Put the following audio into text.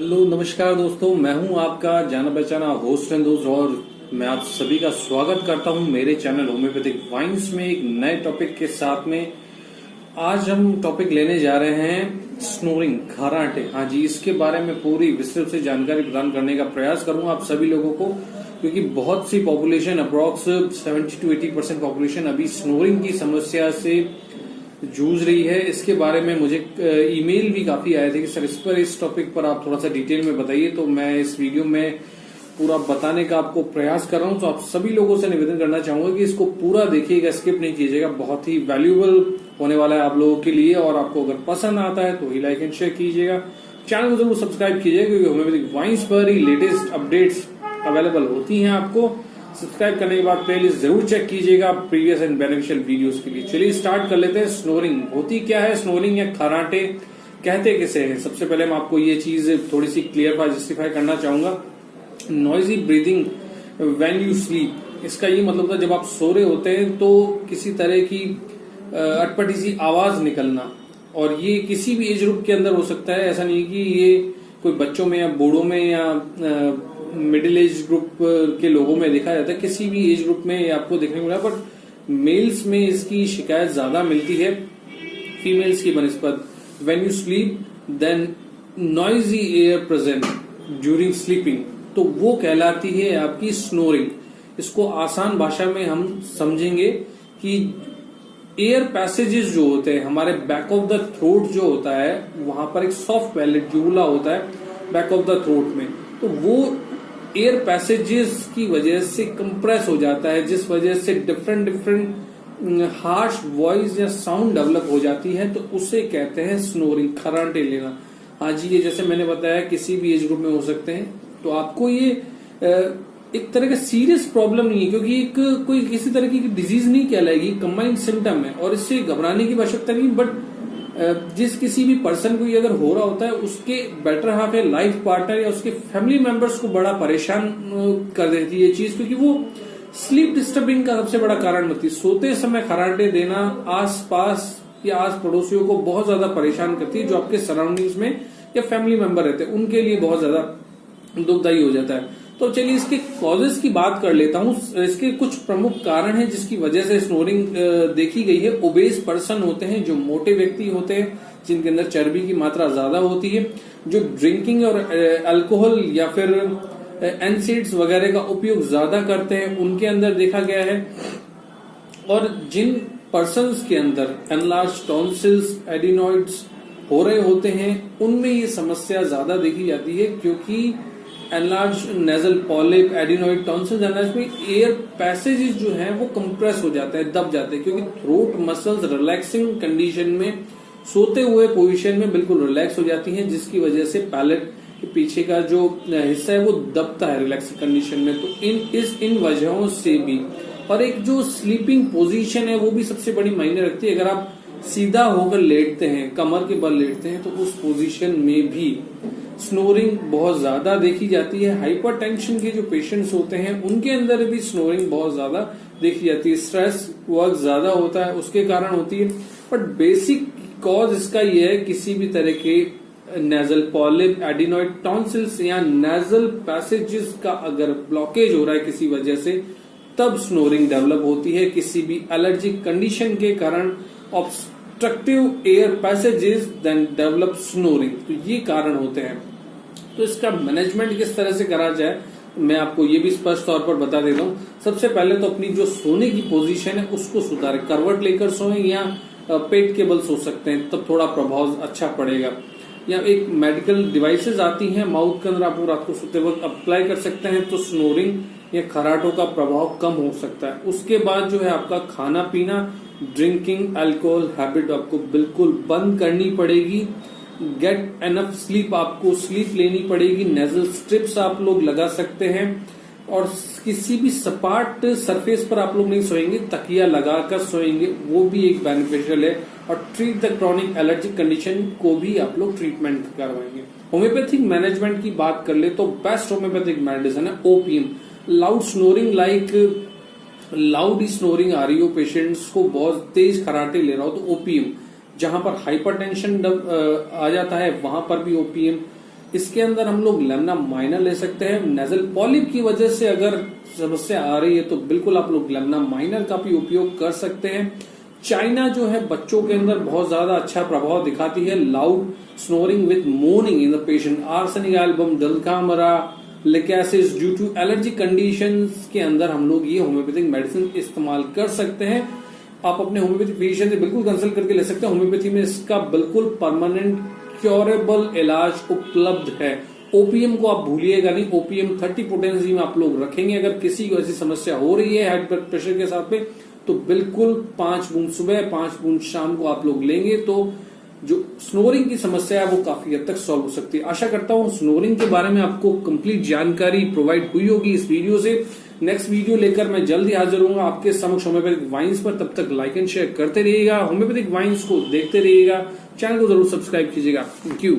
Hello नमस्कार दोस्तों, मैं हूं आपका जाना पहचाना होस्ट एंड दोस्त और मैं आप सभी का स्वागत करता हूं मेरे चैनल होम्योपैथिक वाइन्स में एक नए टॉपिक के साथ में। आज हम टॉपिक लेने जा रहे हैं स्नोरिंग, खर्राटे। हाँ जी, इसके बारे में पूरी विस्तृत से जानकारी प्रदान करने का प्रयास करूंगा आप सभी लोगों को, क्योंकि बहुत सी पॉपुलेशन अप्रोक्स 70 to 80% पॉपुलेशन अभी स्नोरिंग की समस्या से जूझ रही है। इसके बारे में मुझे ईमेल भी काफी आए थे कि सर इस टॉपिक पर आप थोड़ा सा डिटेल में बताइए, तो मैं इस वीडियो में पूरा बताने का आपको प्रयास कर रहा हूं। तो आप सभी लोगों से निवेदन करना चाहूंगा कि इसको पूरा देखिएगा, स्किप नहीं कीजिएगा। बहुत ही वैल्यूएबल होने वाला है आप लोगों के लिए, और आपको अगर पसंद आता है तो ही लाइक एंड शेयर कीजिएगा। चैनल को जरूर सब्सक्राइब कीजिएगा, क्योंकि होम्योपैथिक वाइन्स पर ही लेटेस्ट अपडेट्स अवेलेबल होती हैं। आपको सब्सक्राइब करने के बाद प्लेलिस्ट जरूर चेक कीजिएगा प्रीवियस एंड बेनिफिशियल वीडियोस के लिए। चलिए स्टार्ट कर लेते हैं। स्नोरिंग होती क्या है, स्नोरिंग या खर्राटे कहते किसे हैं? सबसे पहले मैं आपको ये चीज थोड़ी सी क्लियर जस्टिफाई करना चाहूंगा। Noisy breathing when you sleep, इसका ये मतलब था जब आप सो रहे होते हैं तो किसी तरह की अटपटी सी आवाज निकलना, और ये किसी भी एज ग्रुप के अंदर हो सकता है। ऐसा नहीं कि ये कोई बच्चों में या बूढ़ों में या मिडिल एज ग्रुप के लोगों में देखा जाता है, किसी भी एज ग्रुप में आपको देखने को मिला। बट मेल्स में इसकी शिकायत ज्यादा मिलती है फीमेल्स की बनस्पत। When you sleep then noisy air present during sleeping, तो वो कहलाती है आपकी स्नोरिंग। इसको आसान भाषा में हम समझेंगे कि एयर पैसेजेस जो होते हैं हमारे बैक ऑफ द थ्रोट जो होता है, वहां पर एक सॉफ्ट पैलेट जूला होता है बैक ऑफ द थ्रोट में, तो वो एयर पैसेजेस की वजह से कंप्रेस हो जाता है, जिस वजह से डिफरेंट हार्श वॉइस या साउंड डेवलप हो जाती है, तो उसे कहते हैं स्नोरिंग, खर्राटे लेना। हाँ जी, ये जैसे मैंने बताया किसी भी एज ग्रुप में हो सकते हैं। तो आपको ये एक तरह का सीरियस प्रॉब्लम नहीं है, क्योंकि एक कोई किसी तरह की डिजीज नहीं कहलाएगी, कंबाइंड सिम्टम है और इससे घबराने की आवश्यकता नहीं। बट जिस किसी भी पर्सन को ये अगर हो रहा होता है, उसके बेटर हाफ या लाइफ पार्टनर या उसके फैमिली मेंबर्स को बड़ा परेशान कर देती है ये चीज, क्योंकि वो स्लीप डिस्टर्बिंग का सबसे बड़ा कारण होती है। सोते समय खर्राटे देना आसपास या आस पड़ोसियों को बहुत ज्यादा परेशान करती है, जो आपके सराउंडिंग्स में या फैमिली मेंबर रहते हैं उनके लिए बहुत ज्यादा दुखदायी हो जाता है। तो चलिए इसके कॉजेस की बात कर लेता हूँ। इसके कुछ प्रमुख कारण हैं जिसकी वजह से स्नोरिंग देखी गई है। ओबेस पर्सन होते हैं, जो मोटे व्यक्ति होते हैं, जिनके अंदर चर्बी की मात्रा ज्यादा होती है, जो ड्रिंकिंग और अल्कोहल या फिर एनसीड्स वगैरह का उपयोग ज्यादा करते हैं, उनके अंदर देखा गया है। और जिन पर्सन्स के अंदर एनलार्ज टॉन्सिल्स, एडिनॉइड्स हो रहे होते हैं, उनमें ये समस्या ज्यादा देखी जाती है, क्योंकि enlarge nasal polyp, adenoid tonsils में एयर पैसेजेस जो हैं वो कंप्रेस हो जाते हैं, दब जाते हैं, क्योंकि थ्रोट मसल्स रिलैक्सिंग कंडीशन में, सोते हुए पोजीशन में बिल्कुल रिलैक्स हो जाती हैं, जिसकी वजह से पैलेट के पीछे का जो हिस्सा है वो दबता है रिलैक्सिंग कंडीशन में। तो इन वजहों से भी, और एक जो स्लीपिंग पोजीशन है वो भी सबसे बड़ी मायने रखती है। अगर आप सीधा होकर लेटते हैं, कमर के बल लेटते हैं, तो उस पोजीशन में भी स्नोरिंग बहुत ज्यादा देखी जाती है। हाइपरटेंशन के जो पेशेंट्स होते हैं उनके अंदर भी स्नोरिंग बहुत ज्यादा देखी जाती है। स्ट्रेस वर्क ज्यादा होता है, उसके कारण होती है। बट बेसिक कॉज इसका ये है, किसी भी तरह के नेजल पॉलिप, एडिनॉइड टॉन्सिल्स या नेजल पैसेजेस का अगर ब्लॉकेज हो रहा है किसी वजह से, तब स्नोरिंग डेवलप होती है। किसी भी एलर्जिक कंडीशन के कारण obstructive air passages then develop snoring, तो ये कारण होते हैं। तो इसका मैनेजमेंट किस तरह से करा जाए, मैं आपको ये भी स्पष्ट तौर पर बता देता हूँ। सबसे पहले तो अपनी जो सोने की पोजीशन है उसको सुधारें। करवट लेकर सोएं या पेट के बल सो सकते हैं, तब थोड़ा प्रभाव अच्छा पड़ेगा। या एक मेडिकल डिवाइसेस आती हैं माउथ के अंदर, आप रात को सोते वक्त अप्लाई कर सकते हैं, तो स्नोरिंग या खर्राटों का प्रभाव कम हो सकता है। उसके बाद जो है आपका खाना पीना, ड्रिंकिंग, अल्कोहल हैबिट आपको बिल्कुल बंद करनी पड़ेगी। गेट एनफ स्लीप, आपको स्लीप लेनी पड़ेगी। नेजल स्ट्रिप्स आप लोग लगा सकते हैं, और किसी भी सपाट सरफेस पर आप लोग नहीं सोएंगे, तकिया लगाकर सोएंगे, वो भी एक बेनिफिशियल है। और treat the chronic allergic condition को भी आप लोग ट्रीटमेंट करवाएंगे। होम्योपैथिक मैनेजमेंट की बात कर ले तो बेस्ट होम्योपैथिक मेडिसिन है OPM. Loud snoring, loud snoring आ रही हो, पेशेंट्स को बहुत तेज खर्राटे ले रहा हो, तो ओपीएम। जहां पर हाइपरटेंशन आ जाता है वहां पर भी ओपीएम। इसके अंदर हम लोग लेमना माइनर ले सकते हैं। नेजल पॉलिप की वजह से अगर समस्या आ रही है तो बिल्कुल आप लोग लेमना माइनर का भी उपयोग कर सकते हैं। चाइना जो है बच्चों के अंदर बहुत ज्यादा अच्छा प्रभाव दिखाती है। Loud snoring with morning in the patient, arsenic album, dulcamara, lachesis due to allergy conditions के अंदर हम लोग ये होम्योपैथिक मेडिसिन इस्तेमाल कर सकते हैं। आप अपने होम्योपैथिक फिजिशियन से बिल्कुल कंसल्ट करके ले सकते हैं। होम्योपैथी में इसका बिल्कुल परमानेंट क्योरेबल इलाज उपलब्ध है। ओपीएम को आप भूलिएगा नहीं, ओपीएम 30 पोटेंसी में आप लोग रखेंगे। अगर किसी को ऐसी समस्या हो रही है हाई ब्लड प्रेशर के साथ में तो बिल्कुल 5 बूंद सुबह 5 बूंद शाम को आप लोग लेंगे तो जो स्नोरिंग की समस्या है वो काफी हद तक सॉल्व हो सकती है। आशा करता हूं स्नोरिंग के बारे में आपको कंप्लीट जानकारी प्रोवाइड हुई होगी इस वीडियो से। नेक्स्ट वीडियो लेकर मैं जल्दी हाजिर होऊंगा आपके समक्ष होम्योपैथिक वाइन्स पर। तब तक लाइक एंड शेयर करते रहिएगा, होम्योपैथिक वाइन्स को देखते रहिएगा, चैनल को जरूर सब्सक्राइब कीजिएगा। Thank you.